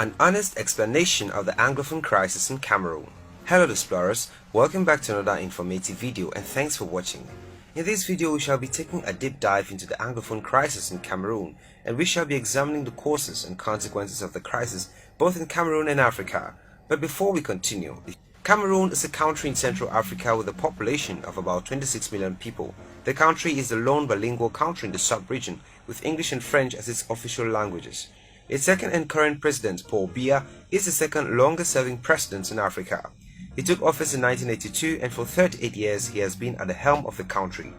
An honest explanation of the Anglophone crisis in Cameroon. Hello explorers, welcome back to another informative video and thanks for watching. In this video we shall be taking a deep dive into the Anglophone crisis in Cameroon, and we shall be examining the causes and consequences of the crisis both in Cameroon and Africa. But before we continue, Cameroon is a country in Central Africa with a population of about 26 million people. The country is the lone bilingual country in the sub-region with English and French as its official languages. Its second and current president, Paul Biya, is the second longest-serving president in Africa. He took office in 1982 and for 38 years he has been at the helm of the country.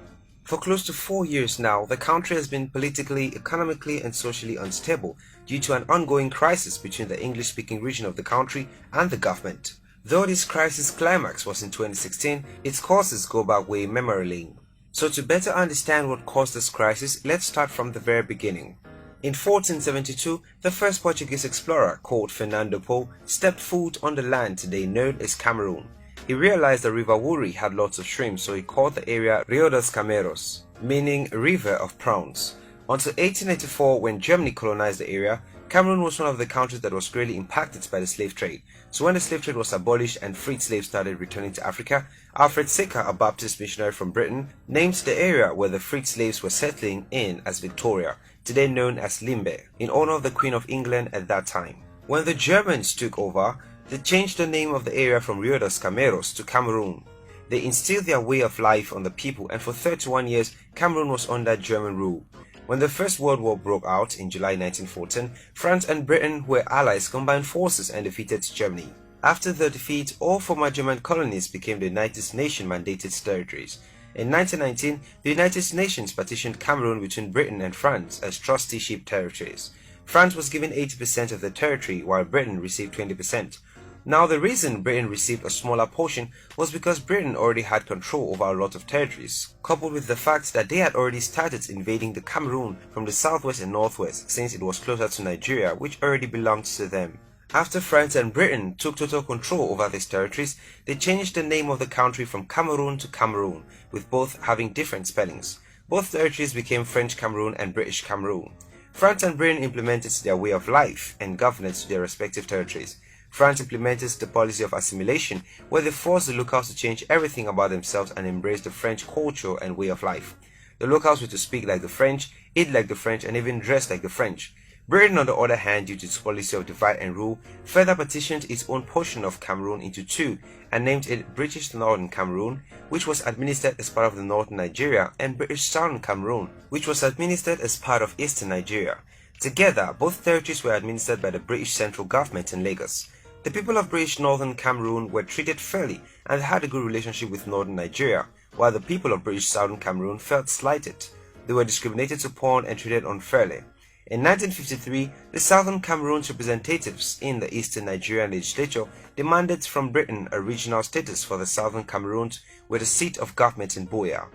For close to 4 years now, the country has been politically, economically and socially unstable due to an ongoing crisis between the English-speaking region of the country and the government. Though this crisis climax was in 2016, its causes go back way memory lane. So to better understand what caused this crisis, let's start from the very beginning. In 1472, the first Portuguese explorer, called Fernando Po, stepped foot on the land today known as Cameroon. He realized the river Wouri had lots of shrimp, so he called the area Rio dos Cameros, meaning river of prawns. Until 1884, when Germany colonized the area, Cameroon was one of the countries that was greatly impacted by the slave trade. So when the slave trade was abolished and freed slaves started returning to Africa, Alfred Secker, a Baptist missionary from Britain, named the area where the freed slaves were settling in as Victoria, today known as Limbe, in honor of the Queen of England at that time. When the Germans took over, they changed the name of the area from Rio dos Cameros to Cameroon. They instilled their way of life on the people, and for 31 years, Cameroon was under German rule. When the First World War broke out in July 1914, France and Britain, who were allies, combined forces and defeated Germany. After the defeat, all former German colonies became the United Nations mandated territories. In 1919, the United Nations partitioned Cameroon between Britain and France as trusteeship territories. France was given 80% of the territory while Britain received 20%. Now the reason Britain received a smaller portion was because Britain already had control over a lot of territories, coupled with the fact that they had already started invading the Cameroon from the southwest and northwest since it was closer to Nigeria, which already belonged to them. After France and Britain took total control over these territories, they changed the name of the country from Cameroon to Cameroon, with both having different spellings. Both territories became French Cameroon and British Cameroon. France and Britain implemented their way of life and governance to their respective territories. France implemented the policy of assimilation, where they forced the locals to change everything about themselves and embrace the French culture and way of life. The locals were to speak like the French, eat like the French, and even dress like the French. Britain, on the other hand, due to its policy of divide and rule, further partitioned its own portion of Cameroon into two and named it British Northern Cameroon, which was administered as part of the Northern Nigeria, and British Southern Cameroon, which was administered as part of Eastern Nigeria. Together, both territories were administered by the British central government in Lagos. The people of British Northern Cameroon were treated fairly and had a good relationship with Northern Nigeria, while the people of British Southern Cameroon felt slighted. They were discriminated upon and treated unfairly. In 1953, the Southern Cameroon's representatives in the Eastern Nigerian legislature demanded from Britain a regional status for the Southern Cameroon with a seat of government in Buea.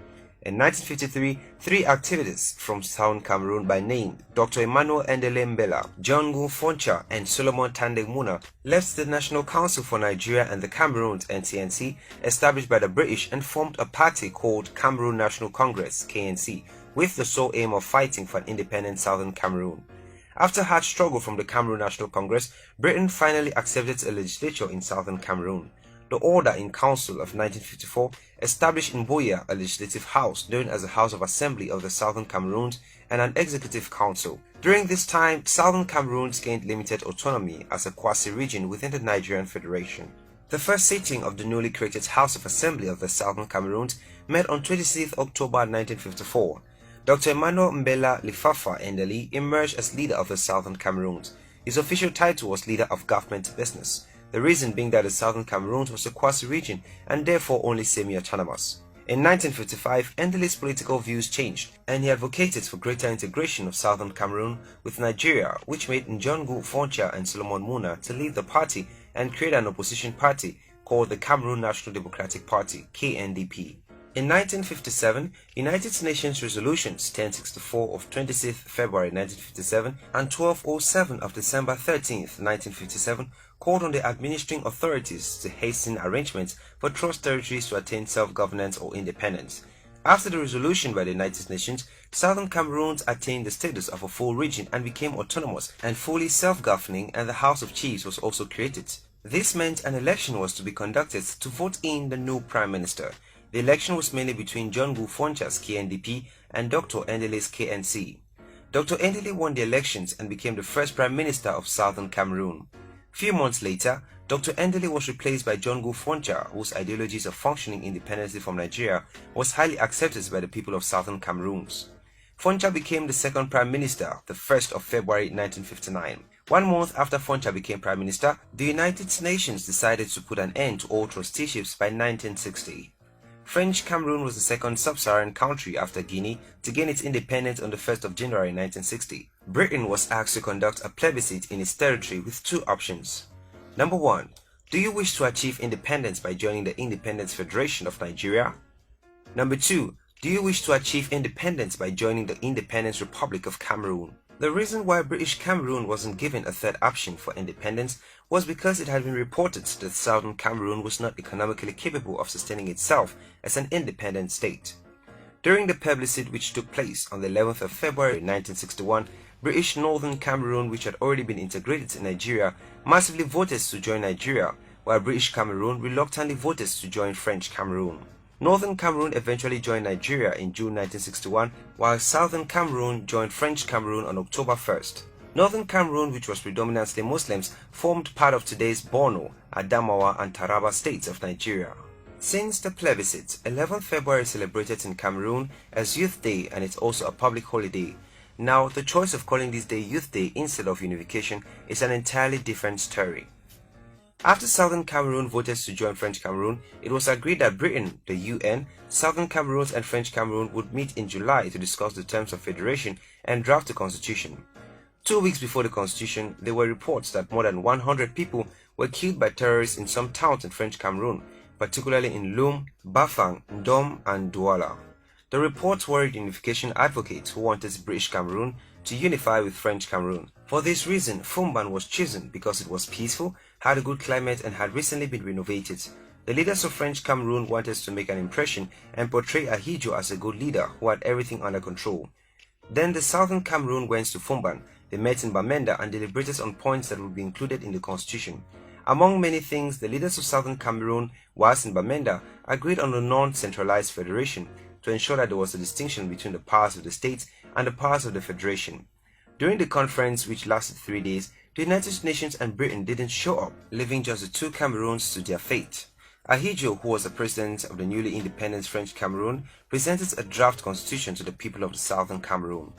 In 1953, three activists from Southern Cameroon by name Dr. Emmanuel Ndele Mbela, John Gu Foncha, and Solomon Tande Muna left the National Council for Nigeria and the Cameroons (NCNC), established by the British, and formed a party called Cameroon National Congress (KNC), with the sole aim of fighting for an independent Southern Cameroon. After hard struggle from the Cameroon National Congress, Britain finally accepted a legislature in Southern Cameroon. The Order in Council of 1954 established in Buea a legislative house known as the House of Assembly of the Southern Cameroons and an executive council. During this time, Southern Cameroons gained limited autonomy as a quasi-region within the Nigerian Federation. The first sitting of the newly created House of Assembly of the Southern Cameroons met on 26 October 1954. Dr. Emmanuel Mbela Lifafa Ndele emerged as leader of the Southern Cameroons. His official title was Leader of Government Business, the reason being that the Southern Cameroon was a quasi-region and therefore only semi-autonomous. In 1955, Ndele's political views changed and he advocated for greater integration of Southern Cameroon with Nigeria, which made Njongu Foncha and Solomon Muna to leave the party and create an opposition party called the Cameroon National Democratic Party (KNDP). In 1957, United Nations Resolutions 1064 of 26th February 1957 and 1207 of December 13th, 1957 called on the administering authorities to hasten arrangements for trust territories to attain self-governance or independence. After the resolution by the United Nations, Southern Cameroon attained the status of a full region and became autonomous and fully self-governing, and the House of Chiefs was also created. This meant an election was to be conducted to vote in the new Prime Minister. The election was mainly between John Gu Foncha's KNDP and Dr. Endele's KNC. Dr. Endele won the elections and became the first Prime Minister of Southern Cameroon. Few months later, Dr. Endele was replaced by John Gu Foncha, whose ideologies of functioning independently from Nigeria was highly accepted by the people of Southern Cameroon. Foncha became the second Prime Minister, the 1st of February 1959. 1 month after Foncha became Prime Minister, the United Nations decided to put an end to all trusteeships by 1960. French Cameroon was the second sub-Saharan country after Guinea to gain its independence on the 1st of January 1960. Britain was asked to conduct a plebiscite in its territory with 2 options. Number 1. Do you wish to achieve independence by joining the Independence Federation of Nigeria? Number 2. Do you wish to achieve independence by joining the Independence Republic of Cameroon? The reason why British Cameroon wasn't given a third option for independence was because it had been reported that Southern Cameroon was not economically capable of sustaining itself as an independent state. During the plebiscite, which took place on the 11th of February 1961, British Northern Cameroon, which had already been integrated in Nigeria, massively voted to join Nigeria, while British Cameroon reluctantly voted to join French Cameroon. Northern Cameroon eventually joined Nigeria in June 1961, while Southern Cameroon joined French Cameroon on October 1st. Northern Cameroon, which was predominantly Muslims, formed part of today's Borno, Adamawa and Taraba states of Nigeria. Since the plebiscite, 11th February is celebrated in Cameroon as Youth Day, and it's also a public holiday. Now, the choice of calling this day Youth Day instead of unification is an entirely different story. After Southern Cameroon voted to join French Cameroon, it was agreed that Britain, the UN, Southern Cameroon and French Cameroon would meet in July to discuss the terms of federation and draft a constitution. 2 weeks before the constitution, there were reports that more than 100 people were killed by terrorists in some towns in French Cameroon, particularly in Loum, Bafang, Ndom and Douala. The reports worried unification advocates who wanted British Cameroon to unify with French Cameroon. For this reason, Fumban was chosen because it was peaceful, had a good climate and had recently been renovated. The leaders of French Cameroon wanted to make an impression and portray Ahidjo as a good leader who had everything under control. Then the Southern Cameroon went to Fumban. They met in Bamenda and deliberated on points that would be included in the constitution. Among many things, the leaders of Southern Cameroon, whilst in Bamenda, agreed on a non-centralized federation to ensure that there was a distinction between the powers of the states and the powers of the federation. During the conference, which lasted 3 days, the United Nations and Britain didn't show up, leaving just the 2 Cameroons to their fate. Ahidjo, who was the president of the newly independent French Cameroon, presented a draft constitution to the people of the Southern Cameroon.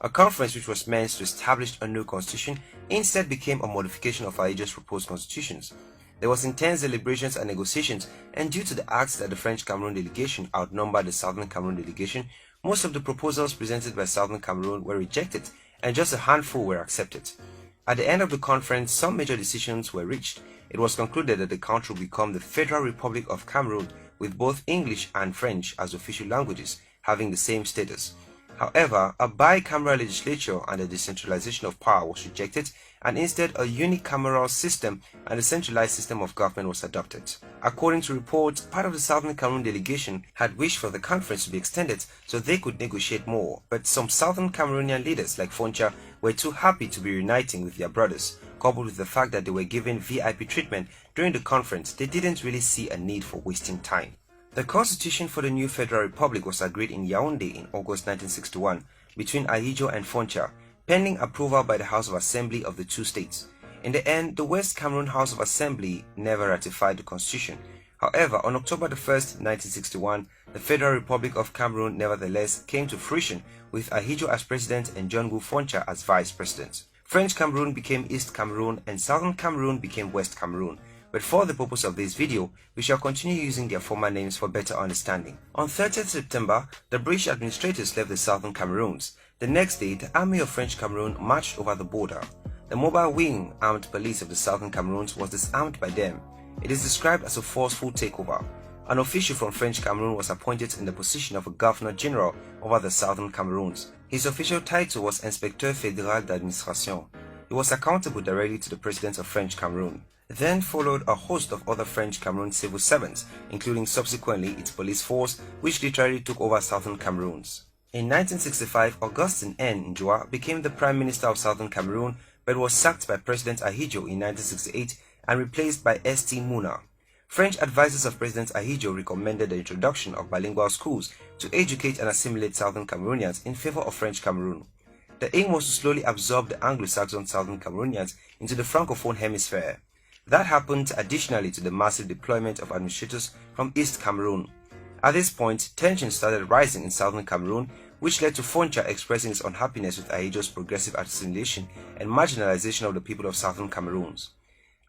A conference which was meant to establish a new constitution instead became a modification of Ahidjo's proposed constitutions. There was intense deliberations and negotiations, and due to the acts that the French Cameroon delegation outnumbered the Southern Cameroon delegation, most of the proposals presented by Southern Cameroon were rejected and just a handful were accepted. At the end of the conference, some major decisions were reached. It was concluded that the country would become the Federal Republic of Cameroon with both English and French as official languages, having the same status. However, a bicameral legislature and the decentralization of power was rejected, and instead a unicameral system and a centralized system of government was adopted. According to reports, part of the Southern Cameroon delegation had wished for the conference to be extended so they could negotiate more, but some Southern Cameroonian leaders like Foncha were too happy to be reuniting with their brothers. Coupled with the fact that they were given VIP treatment during the conference, they didn't really see a need for wasting time. The constitution for the new Federal Republic was agreed in Yaoundé in August 1961 between Ahidjo and Foncha, pending approval by the House of Assembly of the 2 states. In the end, the West Cameroon House of Assembly never ratified the constitution. However, on October 1st, 1961, the Federal Republic of Cameroon nevertheless came to fruition with Ahidjo as president and John Gu Foncha as vice president. French Cameroon became East Cameroon and Southern Cameroon became West Cameroon. But for the purpose of this video, we shall continue using their former names for better understanding. On 30th September, the British administrators left the Southern Cameroons. The next day, the Army of French Cameroon marched over the border. The mobile wing armed police of the Southern Cameroons was disarmed by them. It is described as a forceful takeover. An official from French Cameroon was appointed in the position of a Governor General over the Southern Cameroons. His official title was Inspecteur Fédéral d'Administration. He was accountable directly to the President of French Cameroon. Then followed a host of other French Cameroon civil servants, including subsequently its police force, which literally took over southern Cameroon. In 1965, Augustin N. Njua became the Prime Minister of Southern Cameroon, but was sacked by President Ahidjo in 1968 and replaced by St. Muna. French advisors of President Ahidjo recommended the introduction of bilingual schools to educate and assimilate Southern Cameroonians in favor of French Cameroon. The aim was to slowly absorb the Anglo-Saxon Southern Cameroonians into the Francophone hemisphere. That happened additionally to the massive deployment of administrators from East Cameroon. At this point, tensions started rising in Southern Cameroon, which led to Foncha expressing his unhappiness with Ahidjo's progressive assimilation and marginalization of the people of Southern Cameroon.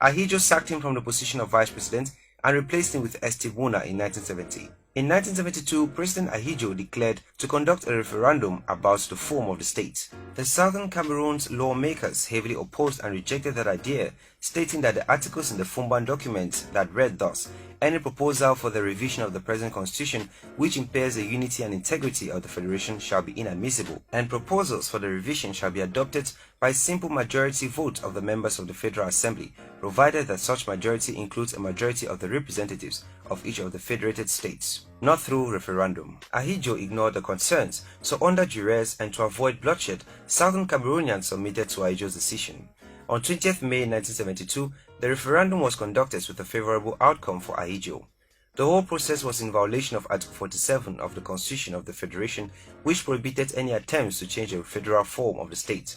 Ahidjo sacked him from the position of vice president and replaced him with St. Muna in 1970. In 1972, President Ahidjo declared to conduct a referendum about the form of the state. The Southern Cameroon's lawmakers heavily opposed and rejected that idea, stating that the articles in the Fumban document that read thus, "Any proposal for the revision of the present constitution which impairs the unity and integrity of the federation shall be inadmissible, and proposals for the revision shall be adopted by a simple majority vote of the members of the Federal Assembly, provided that such majority includes a majority of the representatives of each of the federated states, not through referendum." Ahidjo ignored the concerns, so under duress and to avoid bloodshed, Southern Cameroonians submitted to Ahidjo's decision. On 20th May 1972, the referendum was conducted with a favorable outcome for Ahidjo. The whole process was in violation of Article 47 of the Constitution of the Federation, which prohibited any attempts to change the federal form of the state.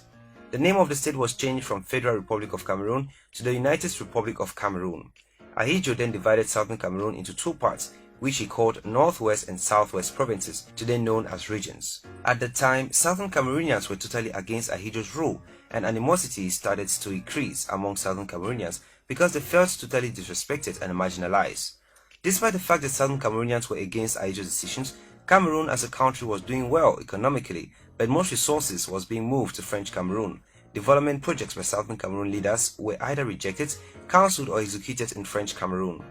The name of the state was changed from Federal Republic of Cameroon to the United Republic of Cameroon. Ahidjo then divided Southern Cameroon into two parts, which he called Northwest and Southwest provinces, today known as regions. At the time, Southern Cameroonians were totally against Ahidjo's rule, and animosity started to increase among Southern Cameroonians because they felt totally disrespected and marginalized. Despite the fact that Southern Cameroonians were against Ahidjo's decisions, Cameroon as a country was doing well economically, but most resources was being moved to French Cameroon. Development projects by Southern Cameroon leaders were either rejected, cancelled or executed in French Cameroon.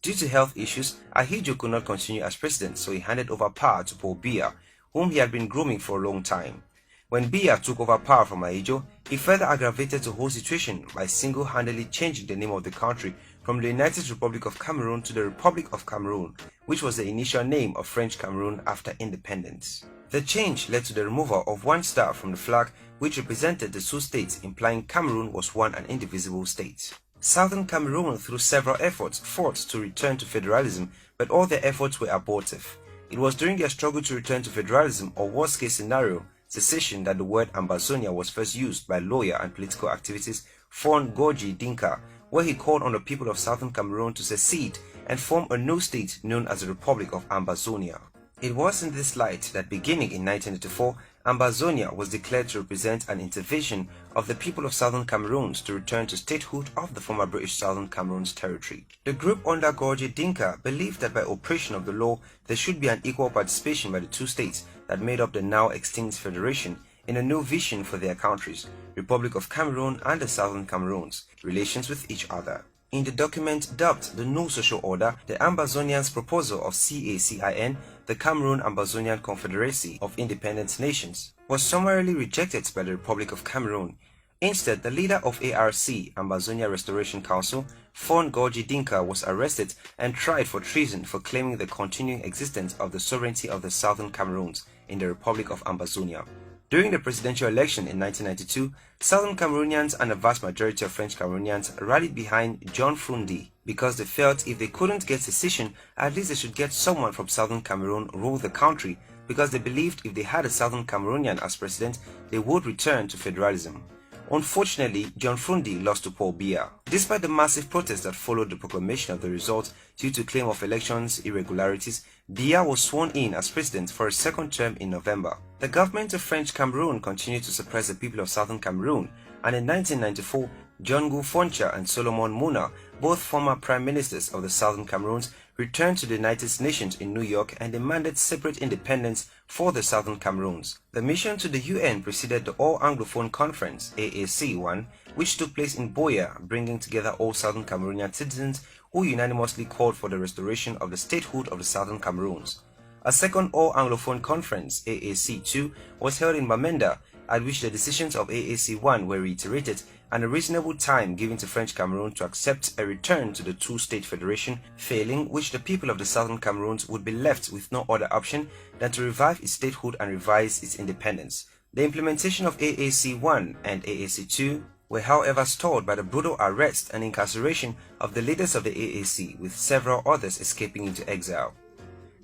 Due to health issues, Ahidjo could not continue as president, so he handed over power to Paul Biya, whom he had been grooming for a long time. When Biya took over power from Ahidjo, he further aggravated the whole situation by single-handedly changing the name of the country from the United Republic of Cameroon to the Republic of Cameroon, which was the initial name of French Cameroon after independence. The change led to the removal of one star from the flag, which represented the two states, implying Cameroon was one and indivisible state. Southern Cameroon, through several efforts, fought to return to federalism, but all their efforts were abortive. It was during their struggle to return to federalism, or worst-case scenario, secession, that the word Ambazonia was first used by lawyer and political activist Fon Gorgie Dinka, where he called on the people of Southern Cameroon to secede and form a new state known as the Republic of Ambazonia. It was in this light that beginning in 1984, Ambazonia was declared to represent an intervention of the people of Southern Cameroon to return to statehood of the former British Southern Cameroon's territory. The group under Gorgie Dinka believed that by operation of the law, there should be an equal participation by the two states that made up the now extinct federation in a new vision for their countries, Republic of Cameroon and the Southern Cameroons, relations with each other. In the document dubbed the New Social Order, the Ambazonians' proposal of CACIN, the Cameroon-Ambazonian Confederacy of Independent Nations, was summarily rejected by the Republic of Cameroon. Instead, the leader of ARC, Ambazonia Restoration Council, Fon Gorgie Dinka, was arrested and tried for treason for claiming the continuing existence of the sovereignty of the Southern Cameroons in the Republic of Ambazonia. During the presidential election in 1992, Southern Cameroonians and a vast majority of French Cameroonians rallied behind John Fundi because they felt if they couldn't get secession, at least they should get someone from Southern Cameroon rule the country, because they believed if they had a Southern Cameroonian as president, they would return to federalism. Unfortunately, John Fundi lost to Paul Biya. Despite the massive protests that followed the proclamation of the result due to claim of elections irregularities, Biya was sworn in as president for a second term in November. The government of French Cameroon continued to suppress the people of Southern Cameroon, and in 1994, John Gu Foncha and Solomon Muna, both former prime ministers of the Southern Cameroons, returned to the United Nations in New York and demanded separate independence for the Southern Cameroons. The mission to the UN preceded the All-Anglophone Conference, AAC-1, which took place in Buea, bringing together all Southern Cameroonian citizens who unanimously called for the restoration of the statehood of the Southern Cameroons. A second All-Anglophone Conference, AAC-2, was held in Bamenda, at which the decisions of AAC1 were reiterated and a reasonable time given to French Cameroon to accept a return to the two-state federation, failing which the people of the Southern Cameroons would be left with no other option than to revive its statehood and revise its independence. The implementation of AAC1 and AAC2 were however stalled by the brutal arrest and incarceration of the leaders of the AAC, with several others escaping into exile.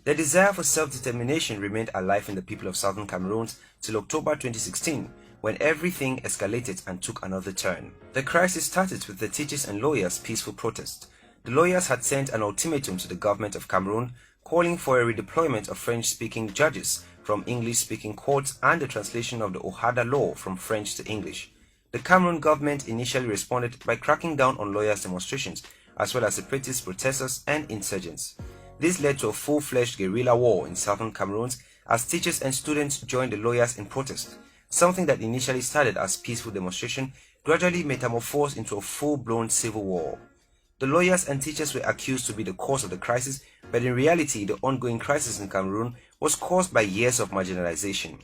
The desire for self-determination remained alive in the people of Southern Cameroon till October 2016, when everything escalated and took another turn. The crisis started with the teachers and lawyers' peaceful protest. The lawyers had sent an ultimatum to the government of Cameroon calling for a redeployment of French-speaking judges from English-speaking courts and the translation of the Ohada law from French to English. The Cameroon government initially responded by cracking down on lawyers' demonstrations as well as separatist protesters and insurgents. This led to a full-fledged guerrilla war in southern Cameroon as teachers and students joined the lawyers in protest. Something that initially started as peaceful demonstration gradually metamorphosed into a full-blown civil war. The lawyers and teachers were accused to be the cause of the crisis, but in reality the ongoing crisis in Cameroon was caused by years of marginalization.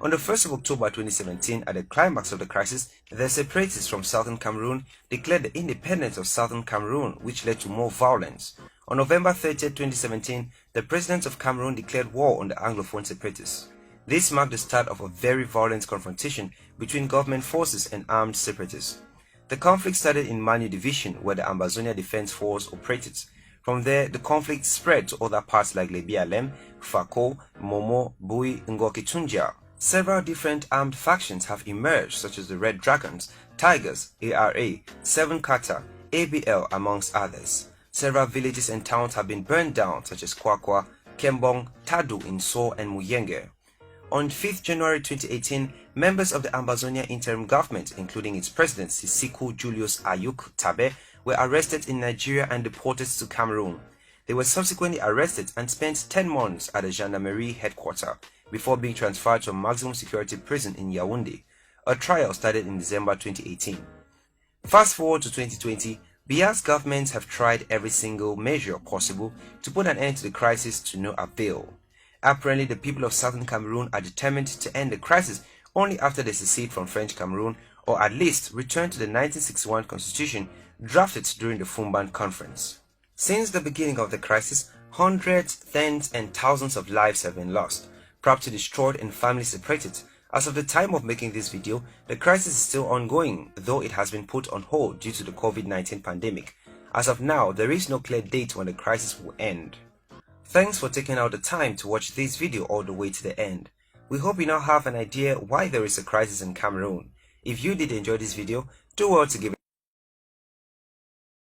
On the 1st of October 2017, at the climax of the crisis, the separatists from southern Cameroon declared the independence of southern Cameroon, which led to more violence. On November 30, 2017, the president of Cameroon declared war on the Anglophone separatists. This marked the start of a very violent confrontation between government forces and armed separatists. The conflict started in Manu Division, where the Ambazonia Defense Force operated. From there, the conflict spread to other parts like Lebialem, Fako, Momo, Bui, and Ngokitunja. Several different armed factions have emerged, such as the Red Dragons, Tigers, ARA, Seven Kata, ABL, amongst others. Several villages and towns have been burned down, such as Kwakwa, Kembong, Tadu, Inso, and Muyenge. On 5th January 2018, members of the Ambazonia interim government, including its president Sisiku Julius Ayuk Tabe, were arrested in Nigeria and deported to Cameroon. They were subsequently arrested and spent 10 months at the gendarmerie headquarters before being transferred to a maximum security prison in Yaoundé. A trial started in December 2018. Fast forward to 2020, Biya's governments have tried every single measure possible to put an end to the crisis to no avail. Apparently, the people of southern Cameroon are determined to end the crisis only after they secede from French Cameroon, or at least return to the 1961 constitution drafted during the Fumban Conference. Since the beginning of the crisis, hundreds, tens, and thousands of lives have been lost, property destroyed, and families separated. As of the time of making this video, the crisis is still ongoing, though it has been put on hold due to the COVID-19 pandemic. As of now, there is no clear date when the crisis will end. Thanks for taking out the time to watch this video all the way to the end. We hope you now have an idea why there is a crisis in Cameroon. If you did enjoy this video, do well to give it